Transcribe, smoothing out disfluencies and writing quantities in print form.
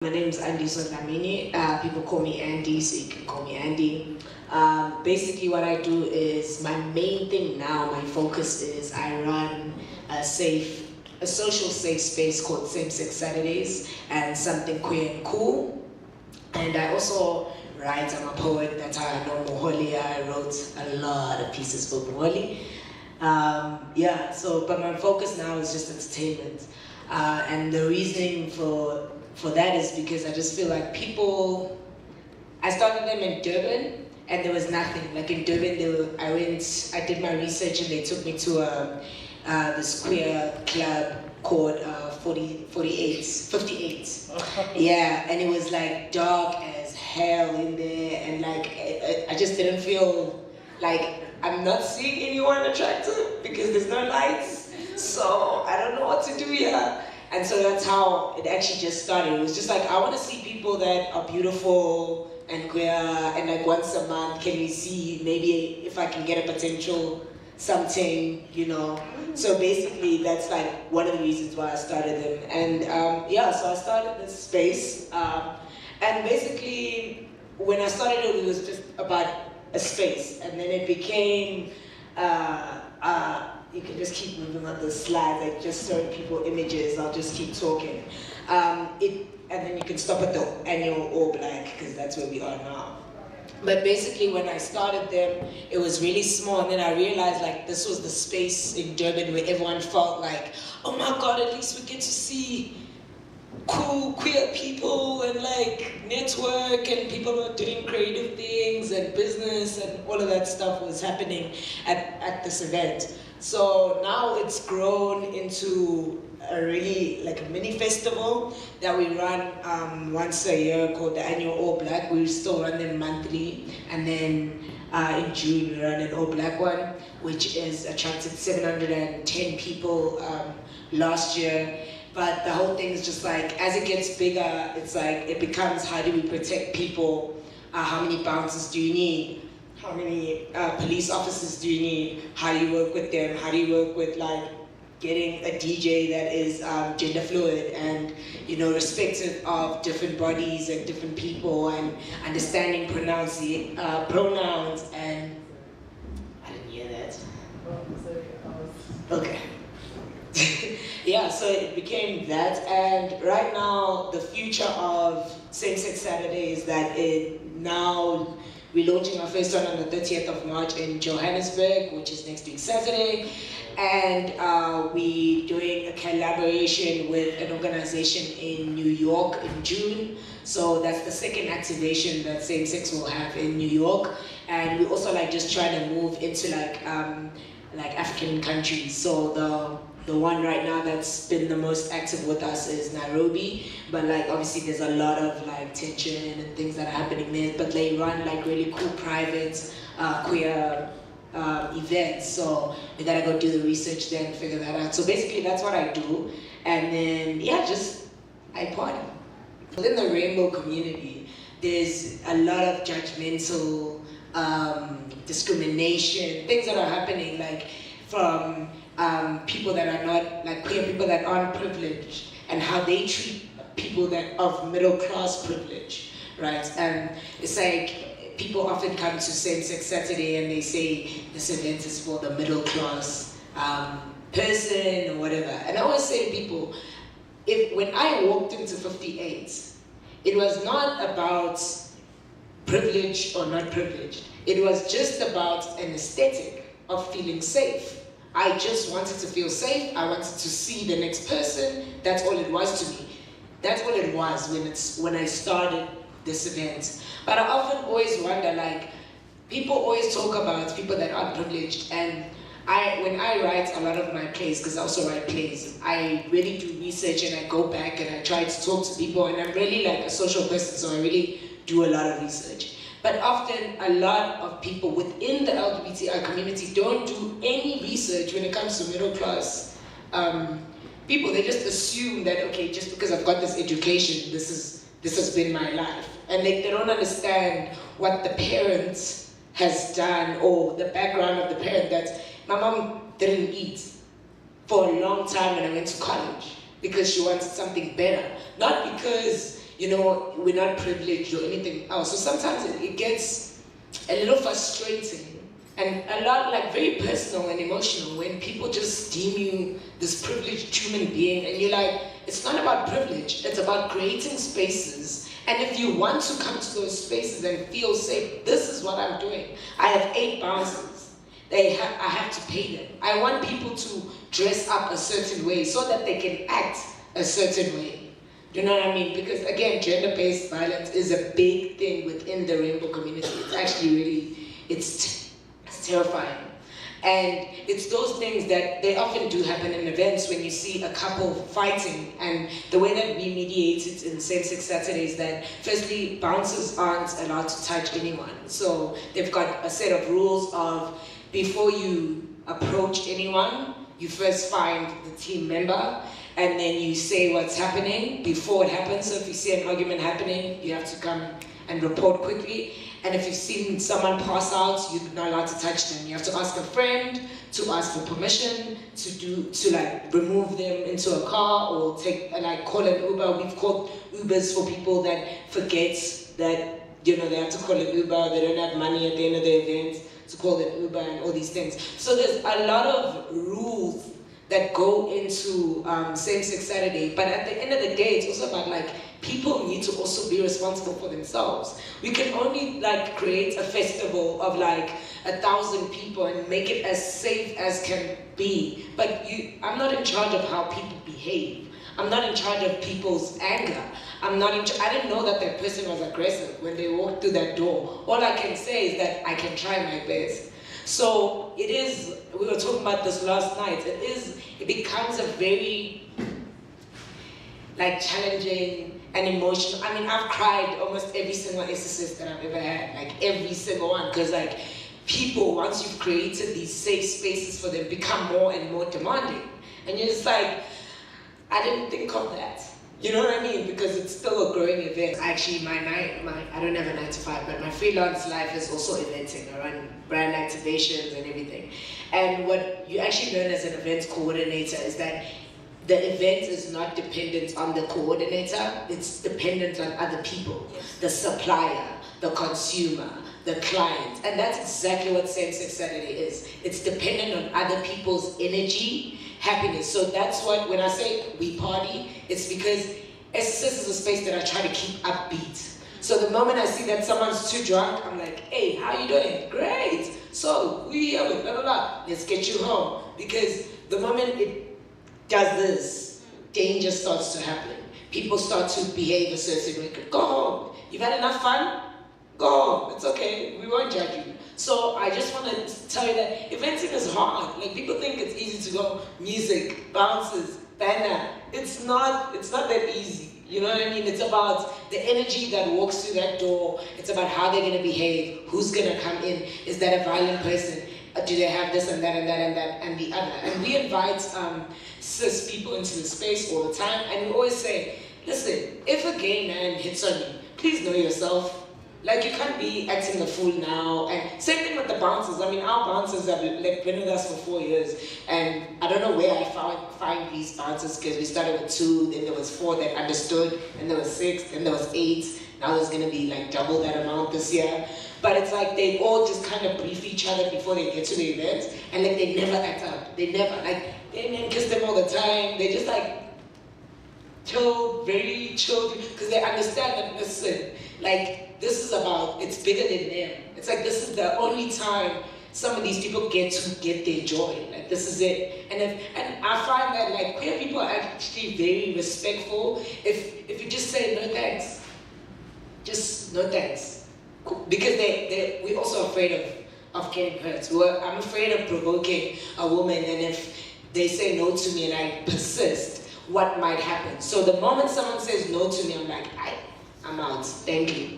My name is Andiswa Dlamini. People call me Andy, so you can call me Andy. Basically, what I do is my main thing now. My focus is I run a social safe space called Same Sex Saturdays and something queer and cool. And I also write. I'm a poet. That's how I know Moholi. I wrote a lot of pieces for Moholi. But my focus now is just entertainment. And the reasoning for that is because I just feel like I started them in Durban and there was nothing. Like in Durban, I did my research and they took me to this queer club called 58. Yeah, and it was like dark as hell in there, and like I just didn't feel like I'm not seeing anyone attractive because there's no lights. So I don't know what to do here. And so that's how it actually just started. It was just like, I want to see people that are beautiful and queer, and like once a month, can we see maybe if I can get a potential something, So basically, that's like one of the reasons why I started them. And so I started this space. And basically, when I started it was just about a space. And then it became, you can just keep moving on the slide, like just showing people images. I'll just keep talking. And then you can stop at the annual All Black, because that's where we are now. But basically, when I started them, it was really small, and then I realized like this was the space in Durban where everyone felt like, oh my God, at least we get to see cool queer people and like network, and people were doing creative things and business, and all of that stuff was happening at this event. So now it's grown into a really like a mini festival that we run once a year called the annual All Black. We still run them monthly, and then in June we run an All Black one, which is attracted 710 people last year. But the whole thing is just like, as it gets bigger, it's like it becomes, how do we protect people? How many bouncers do you need? How many police officers do you need? How do you work with them? How do you work with like getting a DJ that is gender fluid and respective of different bodies and different people, and understanding pronouns and I didn't hear that. Okay. Yeah, so it became that, and right now the future of Same Sex Saturday is that we're launching our first one on the 30th of March in Johannesburg, which is next week Saturday, and we're doing a collaboration with an organization in New York in June. So that's the second activation that Same Sex will have in New York, and we're also like just trying to move into like African countries. So the one right now that's been the most active with us is Nairobi, but like obviously there's a lot of like tension and things that are happening there, but they run like really cool private queer events, so we gotta go do the research there and figure that out. So basically that's what I do, and then I party. Within the rainbow community, there's a lot of judgmental discrimination, things that are happening like from people that are not, like queer people that aren't privileged, and how they treat people that of middle class privilege, right? And it's like people often come to Same Sex Saturday and they say this event is for the middle class person or whatever. And I always say to people, when I walked into 58, it was not about privileged or not privileged. It was just about an aesthetic of feeling safe. I just wanted to feel safe. I wanted to see the next person. That's all it was to me. That's what it was when I started this event. But I often always wonder, like, people always talk about people that aren't privileged, and when I write a lot of my plays, because I also write plays, I really do research and I go back and I try to talk to people, and I'm really like a social person, so I really do a lot of research. But often a lot of people within the LGBTI community don't do any research when it comes to middle class people. They just assume that, okay, just because I've got this education, this has been my life. And they don't understand what the parent has done, or the background of the parent. That my mom didn't eat for a long time when I went to college because she wanted something better. Not because you know, we're not privileged or anything else. So sometimes it gets a little frustrating and a lot like very personal and emotional when people just deem you this privileged human being and you're like, it's not about privilege, it's about creating spaces. And if you want to come to those spaces and feel safe, this is what I'm doing. I have 8 bouncers. I have to pay them. I want people to dress up a certain way so that they can act a certain way. Do you know what I mean? Because again, gender-based violence is a big thing within the rainbow community. It's actually really, it's terrifying. And it's those things that they often do happen in events when you see a couple fighting. And the way that we mediate it in Same-Sex Saturday is that firstly, bouncers aren't allowed to touch anyone. So they've got a set of rules of before you approach anyone, you first find the team member and then you say what's happening before it happens. So if you see an argument happening, you have to come and report quickly. And if you've seen someone pass out, you're not allowed to touch them. You have to ask a friend to ask for permission to like remove them into a car or take like call an Uber. We've called Ubers for people that forget that, you know, they have to call an Uber, they don't have money at the end of the event to call an Uber and all these things. So there's a lot of rules that go into Same-Sex Saturday, but at the end of the day, it's also about like, people need to also be responsible for themselves. We can only like create a festival of like 1,000 people and make it as safe as can be, but I'm not in charge of how people behave. I'm not in charge of people's anger. I didn't know that that person was aggressive when they walked through that door. All I can say is that I can try my best. So it is, we were talking about this last night, it becomes a very like challenging and emotional. I mean, I've cried almost every single FSAS that I've ever had, like every single one, because like people, once you've created these safe spaces for them, become more and more demanding. And you're just like, I didn't think of that. You know what I mean? Because it's still a growing event. Actually, I don't have a 9 to 5, but my freelance life is also eventing. I run brand activations and everything. And what you actually learn as an event coordinator is that the event is not dependent on the coordinator, it's dependent on other people. Yes. The supplier, the consumer, the client. And that's exactly what Same-Sex Saturday is. It's dependent on other people's energy, happiness. So that's what, when I say we party, it's because FSAS is a space that I try to keep upbeat. So the moment I see that someone's too drunk, I'm like, hey, how you doing? Great. So we here with blah, blah, blah. Let's get you home. Because the moment it does this, danger starts to happen. People start to behave a certain way. Go home. You've had enough fun? Go home. It's okay. We won't judge you. So I just want to tell you that eventing is hard. Like, people think it's easy to go music, bounces, banner. It's not that easy. You know what I mean? It's about the energy that walks through that door. It's about how they're going to behave. Who's going to come in? Is that a violent person? Do they have this and that and that and that and the other? And we invite cis people into the space all the time. And we always say, listen, if a gay man hits on you, please know yourself. Like, you can't be acting a fool now. And same thing with the bouncers. I mean, our bouncers have like been with us for 4 years. And I don't know where I find these bouncers, because we started with 2, then there was 4 that understood, then there was 6, then there was 8. Now there's going to be like double that amount this year. But it's like they all just kind of brief each other before they get to the event. And like they never act out. They never, like, they didn't kiss them all the time. They just like chill, very chill, because they understand that, listen, like, this is about, it's bigger than them. It's like, this is the only time some of these people get to get their joy. Like, this is it. And I find that like queer people are actually very respectful. If you just say no thanks, just no thanks. Because we're also afraid of getting hurt. I'm afraid of provoking a woman, and if they say no to me and I persist, what might happen? So the moment someone says no to me, I'm like, I'm out, thank you.